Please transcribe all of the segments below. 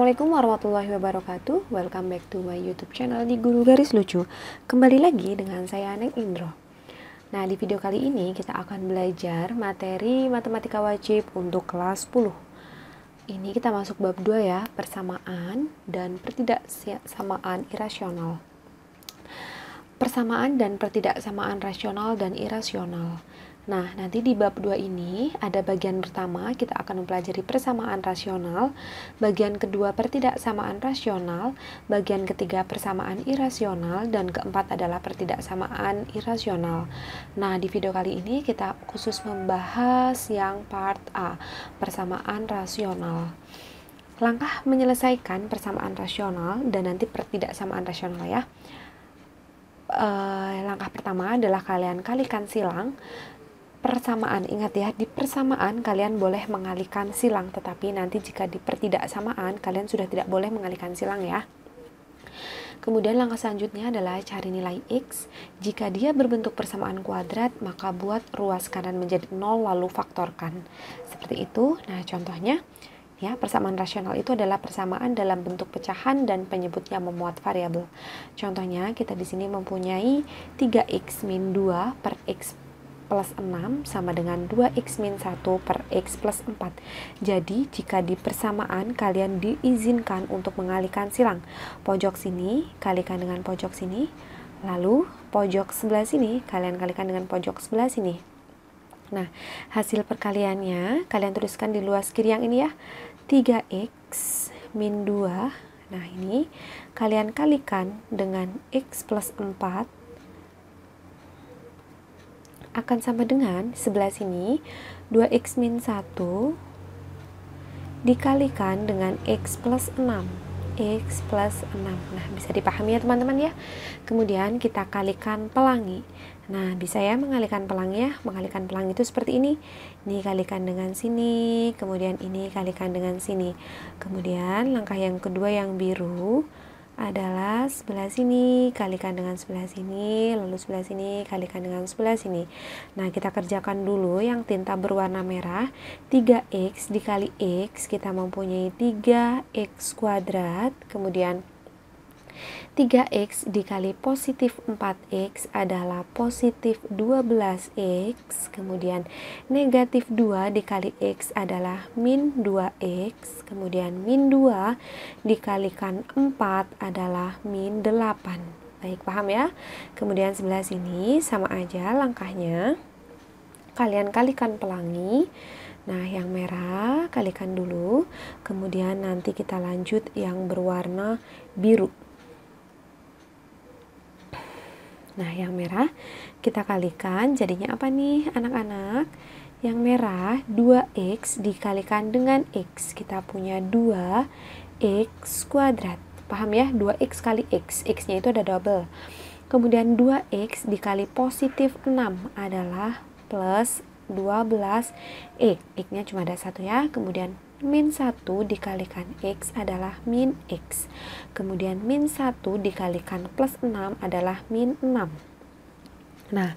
Assalamualaikum warahmatullahi wabarakatuh. Welcome back to my YouTube channel di Guru Garis Lucu. Kembali lagi dengan saya Neng Indro. Nah, di video kali ini kita akan belajar materi matematika wajib untuk kelas 10. Ini kita masuk bab 2 ya, persamaan dan pertidaksamaan irasional. Persamaan dan pertidaksamaan rasional dan irasional. Nah, nanti di bab 2 ini ada bagian pertama kita akan mempelajari persamaan rasional, bagian kedua pertidaksamaan rasional, bagian ketiga persamaan irasional, dan keempat adalah pertidaksamaan irasional. Nah, di video kali ini kita khusus membahas yang part A, persamaan rasional. Langkah menyelesaikan persamaan rasional dan nanti pertidaksamaan rasional ya. Langkah pertama adalah kalian kalikan silang persamaan. Ingat ya, di persamaan kalian boleh mengalihkan silang, tetapi nanti jika di pertidaksamaan kalian sudah tidak boleh mengalihkan silang ya. Kemudian langkah selanjutnya adalah cari nilai X. Jika dia berbentuk persamaan kuadrat, maka buat ruas kanan menjadi 0 lalu faktorkan. Seperti itu. Nah, contohnya ya, persamaan rasional itu adalah persamaan dalam bentuk pecahan dan penyebutnya memuat variabel. Contohnya kita di sini mempunyai 3x min 2 per x plus 6 sama dengan 2x min 1 per x plus 4. Jadi jika di persamaan kalian diizinkan untuk mengalihkan silang, pojok sini kalikan dengan pojok sini, lalu pojok sebelah sini kalian kalikan dengan pojok sebelah sini. Nah, hasil perkaliannya kalian tuliskan di luas kiri yang ini ya, 3x min 2. Nah, ini kalian kalikan dengan x plus 4 akan sama dengan sebelah sini 2x min 1 dikalikan dengan x plus 6. X plus 6. Nah, bisa dipahami ya teman-teman ya. Kemudian kita kalikan pelangi. Nah, bisa ya mengalihkan pelangi ya. Mengalihkan pelangi itu seperti ini. Ini kalikan dengan sini, kemudian ini kalikan dengan sini. Kemudian langkah yang kedua yang biru adalah sebelah sini kalikan dengan sebelah sini, lalu sebelah sini kalikan dengan sebelah sini. Nah, kita kerjakan dulu yang tinta berwarna merah. 3x dikali x, kita mempunyai 3x kuadrat, kemudian 3x dikali positif 4x adalah positif 12x, kemudian negatif 2 dikali x adalah min 2x, kemudian min 2 dikalikan 4 adalah min 8. Baik, paham ya? Kemudian sebelah sini sama aja langkahnya. Kalian kalikan pelangi. Nah, yang merah kalikan dulu, kemudian nanti kita lanjut yang berwarna biru. Nah, yang merah kita kalikan, jadinya apa nih anak-anak? Yang merah 2x dikalikan dengan x, kita punya 2x kuadrat. Paham ya? 2x kali x, x-nya itu ada double. Kemudian 2x dikali positif 6 adalah plus 12x, x-nya cuma ada satu ya. Kemudian min 1 dikalikan x adalah min x. Kemudian min 1 dikalikan plus 6 adalah min 6. Nah,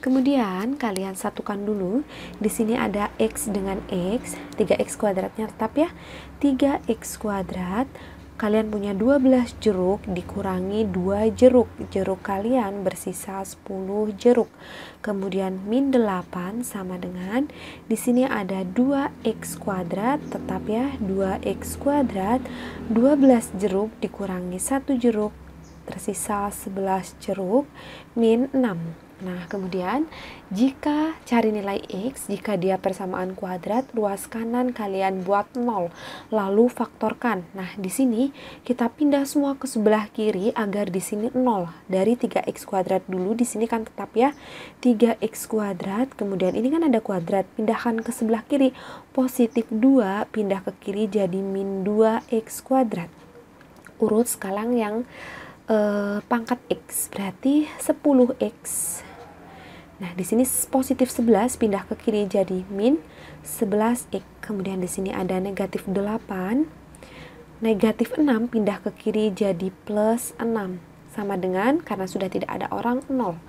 kemudian kalian satukan dulu. Di sini ada x dengan x, 3x kuadratnya tetap ya. 3x kuadrat, kalian punya 12 jeruk dikurangi 2 jeruk. Jeruk kalian bersisa 10 jeruk. Kemudian min 8 sama dengan, di sini ada 2x kuadrat, tetap ya, 2x kuadrat, 12 jeruk dikurangi 1 jeruk, tersisa 11 jeruk, min 6. Nah, kemudian jika cari nilai x, jika dia persamaan kuadrat, ruas kanan kalian buat 0, lalu faktorkan. Nah, di sini kita pindah semua ke sebelah kiri agar di sini 0. Dari 3x kuadrat dulu, di sini kan tetap ya 3x kuadrat, kemudian ini kan ada kuadrat, pindahkan ke sebelah kiri, positif 2 pindah ke kiri jadi min 2x kuadrat. Urut sekarang yang pangkat x, berarti 10x. Nah, di sini positif 11 pindah ke kiri jadi min 11x. Kemudian di sini ada negatif 8. Negatif 6 pindah ke kiri jadi plus 6. Sama dengan, karena sudah tidak ada orang, 0.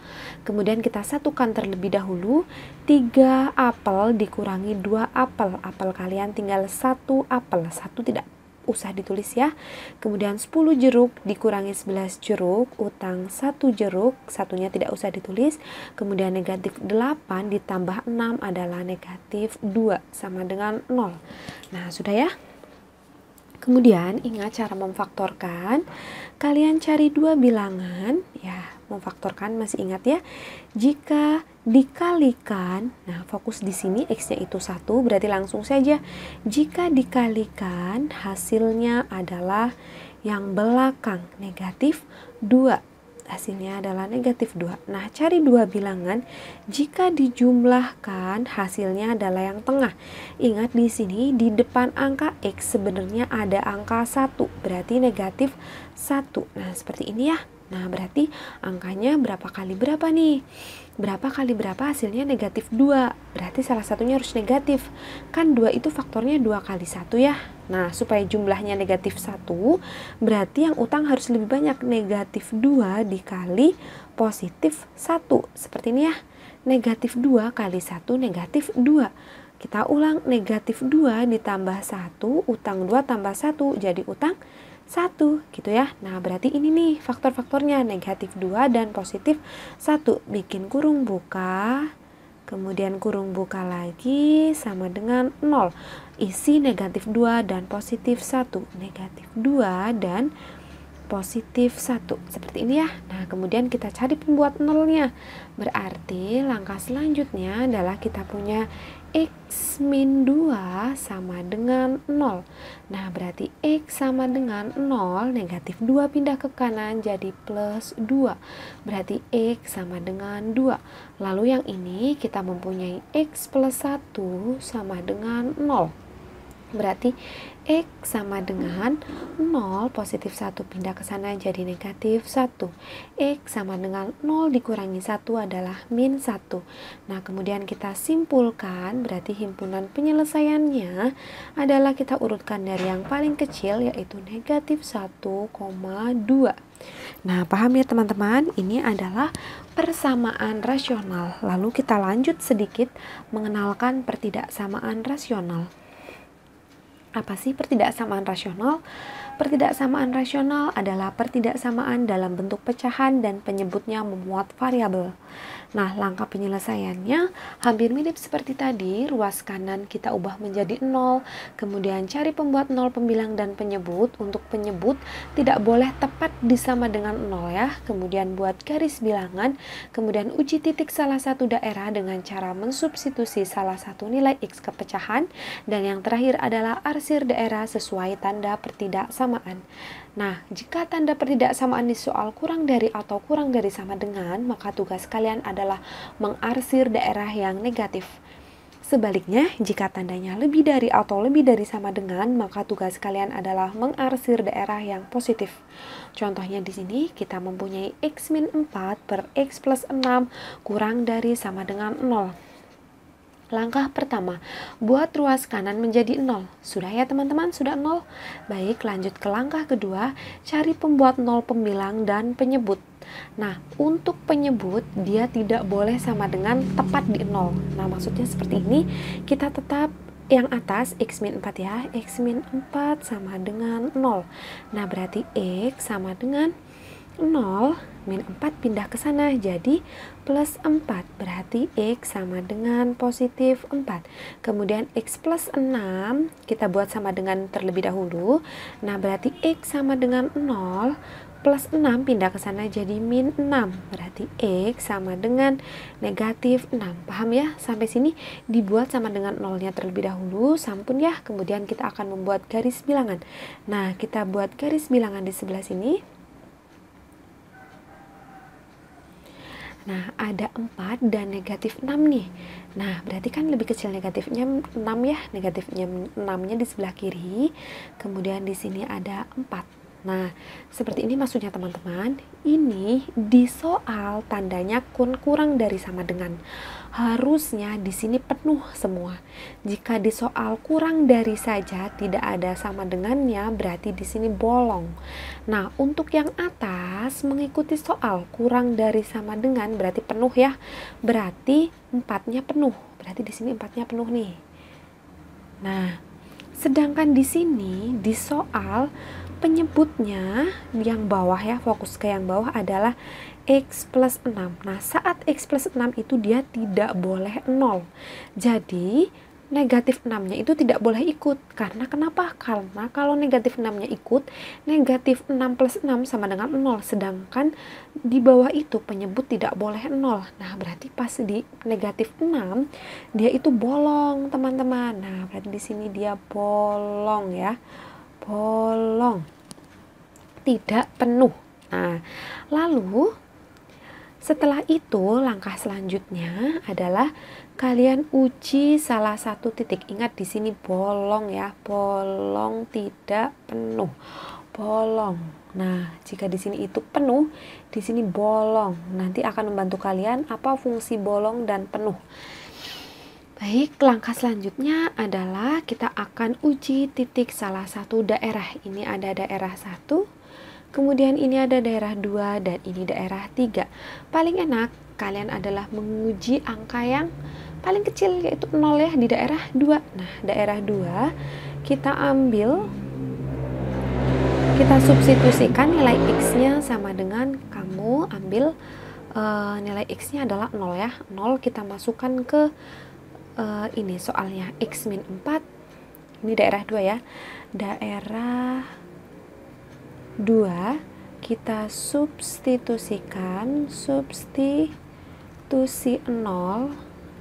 Kemudian kita satukan terlebih dahulu. 3 apel dikurangi 2 apel. Apel kalian tinggal 1 apel. 1 tidak usah ditulis ya. Kemudian 10 jeruk dikurangi 11 jeruk, utang 1 jeruk, satunya tidak usah ditulis. Kemudian negatif 8 ditambah 6 adalah negatif 2 sama dengan 0. Nah, sudah ya. Kemudian ingat cara memfaktorkan. Kalian cari dua bilangan ya, memfaktorkan masih ingat ya. Jika dikalikan, nah fokus di sini x-nya itu 1, berarti langsung saja jika dikalikan hasilnya adalah yang belakang negatif 2. Hasilnya adalah negatif 2. Nah, cari dua bilangan. Jika dijumlahkan, hasilnya adalah yang tengah. Ingat di sini, di depan angka X sebenarnya ada angka 1. Berarti negatif 1. Nah, seperti ini ya. Nah, berarti angkanya berapa kali berapa nih? Berapa kali berapa hasilnya negatif 2. Berarti salah satunya harus negatif. Kan 2 itu faktornya 2 kali 1 ya. Nah, supaya jumlahnya negatif 1, berarti yang utang harus lebih banyak. Negatif 2 dikali positif 1. Seperti ini ya. Negatif 2 kali 1 negatif 2. Kita ulang, negatif 2 ditambah 1, utang 2 tambah 1, jadi utang 1 gitu ya. Nah, berarti ini nih faktor-faktornya, negatif 2 dan positif 1. Bikin kurung buka, kemudian kurung buka lagi sama dengan 0. Isi negatif 2 dan positif 1. Negatif 2 dan positif 1. Seperti ini ya. Nah, kemudian kita cari pembuat nolnya. Berarti langkah selanjutnya adalah kita punya X min 2 sama dengan 0. Nah, berarti X sama dengan 0, negatif 2 pindah ke kanan jadi plus 2. Berarti X sama dengan 2. Lalu yang ini kita mempunyai X plus 1 sama dengan 0. Berarti X sama dengan 0, positif 1 pindah ke sana jadi negatif 1. X sama dengan 0 dikurangi 1 adalah min 1. Nah, kemudian kita simpulkan, berarti himpunan penyelesaiannya adalah kita urutkan dari yang paling kecil yaitu negatif 1,2. Nah, paham ya teman-teman? Ini adalah persamaan rasional. Lalu kita lanjut sedikit mengenalkan pertidaksamaan rasional. Apa sih pertidaksamaan rasional? Pertidaksamaan rasional adalah pertidaksamaan dalam bentuk pecahan dan penyebutnya memuat variabel. Nah, langkah penyelesaiannya hampir mirip seperti tadi. Ruas kanan kita ubah menjadi 0, kemudian cari pembuat 0 pembilang dan penyebut. Untuk penyebut tidak boleh tepat disama dengan 0 ya. Kemudian buat garis bilangan, kemudian uji titik salah satu daerah dengan cara mensubstitusi salah satu nilai X ke pecahan, dan yang terakhir adalah arsir daerah sesuai tanda pertidaksamaan. Nah, jika tanda pertidaksamaan di soal kurang dari atau kurang dari sama dengan, maka tugas kalian adalah mengarsir daerah yang negatif. Sebaliknya, jika tandanya lebih dari atau lebih dari sama dengan, maka tugas kalian adalah mengarsir daerah yang positif. Contohnya di sini kita mempunyai X min 4 per X plus 6 kurang dari sama dengan 0. Langkah pertama, buat ruas kanan menjadi 0. Sudah ya teman-teman, sudah 0. Baik, lanjut ke langkah kedua, cari pembuat 0 pembilang dan penyebut. Nah, untuk penyebut, dia tidak boleh sama dengan tepat di 0. Nah, maksudnya seperti ini, kita tetap yang atas, X min 4 ya. X min 4 sama dengan 0. Nah, berarti X sama dengan 0, min 4 pindah ke sana jadi plus 4, berarti X sama dengan positif 4. Kemudian X plus 6 kita buat sama dengan terlebih dahulu. Nah, berarti X sama dengan 0 plus 6 pindah ke sana jadi min 6, berarti X sama dengan negatif 6. Paham ya? Sampai sini dibuat sama dengan 0-nya terlebih dahulu, sampun ya. Kemudian kita akan membuat garis bilangan. Nah, kita buat garis bilangan di sebelah sini. Nah, ada 4 dan negatif 6 nih. Nah, berarti kan lebih kecil negatifnya 6 ya. Negatifnya 6-nya di sebelah kiri. Kemudian di sini ada 4. Nah, seperti ini maksudnya teman-teman. Ini di soal tandanya kurang dari sama dengan. Harusnya di sini penuh semua. Jika di soal kurang dari saja tidak ada sama dengannya, berarti di sini bolong. Nah, untuk yang atas mengikuti soal kurang dari sama dengan berarti penuh ya. Berarti 4-nya penuh. Berarti di sini 4-nya penuh nih. Nah, Sedangkan di sini di soal penyebutnya yang bawah ya, fokus ke yang bawah adalah X plus 6. Nah, saat X plus 6 itu dia tidak boleh 0. Jadi, negatif 6-nya itu tidak boleh ikut. Karena kenapa? Karena kalau negatif 6-nya ikut, negatif 6 plus 6 sama dengan 0. Sedangkan di bawah itu penyebut tidak boleh 0. Nah, berarti pas di negatif 6, dia itu bolong, teman-teman. Nah, berarti di sini dia bolong ya. Bolong, tidak penuh. Nah, lalu setelah itu langkah selanjutnya adalah kalian uji salah satu titik. Ingat di sini bolong ya, bolong tidak penuh. Bolong. Nah, jika di sini itu penuh, di sini bolong. Nanti akan membantu kalian apa fungsi bolong dan penuh. Baik, langkah selanjutnya adalah kita akan uji titik salah satu daerah. Ini ada daerah 1, kemudian ini ada daerah 2, dan ini daerah 3. Paling enak kalian adalah menguji angka yang paling kecil, yaitu 0 ya, di daerah 2. Nah, daerah 2 kita ambil, kita substitusikan nilai X-nya sama dengan, kamu ambil nilai X-nya adalah 0 ya. 0 kita masukkan ke ini soalnya X min 4, ini daerah 2 ya, daerah 2 kita substitusi 0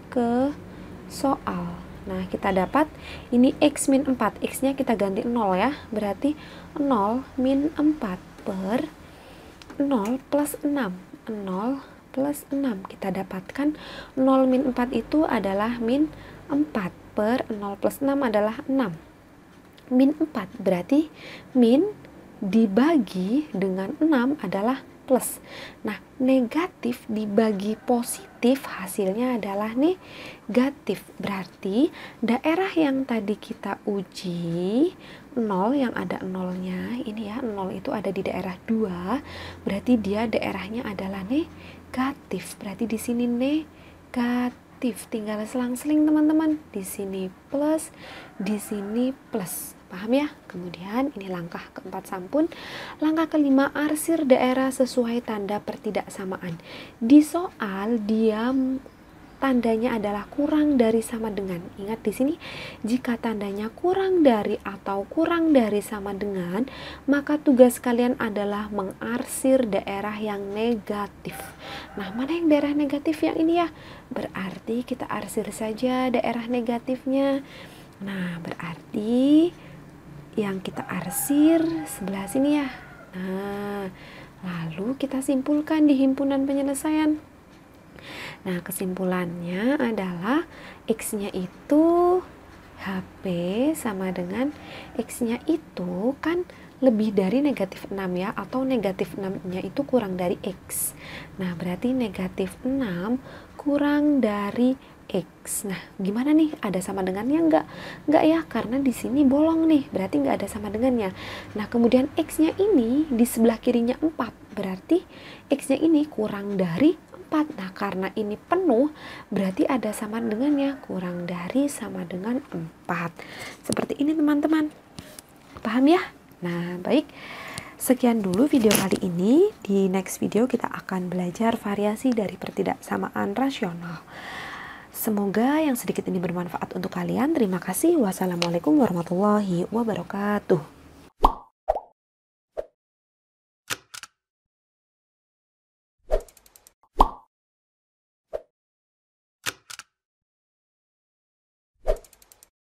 ke soal. Nah, kita dapat ini X min 4, X nya kita ganti 0 ya, berarti 0 min 4 per 0 plus 6, 0 plus 6. Kita dapatkan 0 min 4 itu adalah min 4 per 0 plus 6 adalah 6. Min 4 berarti min dibagi dengan 6 adalah plus. Nah, negatif dibagi positif hasilnya adalah negatif. Berarti daerah yang tadi kita uji 0 yang ada 0-nya, ini ya, 0 itu ada di daerah 2, berarti dia daerahnya adalah negatif. Berarti di sini negatif, tinggal selang-seling teman-teman. Di sini plus, di sini plus. Paham ya? Kemudian ini langkah keempat sampun. Langkah kelima, arsir daerah sesuai tanda pertidaksamaan. Di soal dia tandanya adalah kurang dari sama dengan. Ingat di sini jika tandanya kurang dari atau kurang dari sama dengan, maka tugas kalian adalah mengarsir daerah yang negatif. Nah, mana yang daerah negatif yang ini ya? Berarti kita arsir saja daerah negatifnya. Nah, berarti yang kita arsir sebelah sini ya. Nah, lalu kita simpulkan di himpunan penyelesaian. Nah, kesimpulannya adalah X-nya itu HP sama dengan X-nya itu kan lebih dari negatif 6 ya, atau negatif 6-nya itu kurang dari X. Nah, berarti negatif 6 kurang dari X. Nah, gimana nih? Ada sama dengannya enggak? Enggak ya, karena di sini bolong nih, berarti enggak ada sama dengannya. Nah, kemudian X-nya ini di sebelah kirinya 4, berarti X-nya ini kurang dari 4. Nah, karena ini penuh, berarti ada sama dengannya, kurang dari sama dengan 4. Seperti ini teman-teman. Paham ya? Nah, baik. Sekian dulu video kali ini. Di next video kita akan belajar variasi dari pertidaksamaan rasional. Semoga yang sedikit ini bermanfaat untuk kalian. Terima kasih. Wassalamualaikum warahmatullahi wabarakatuh.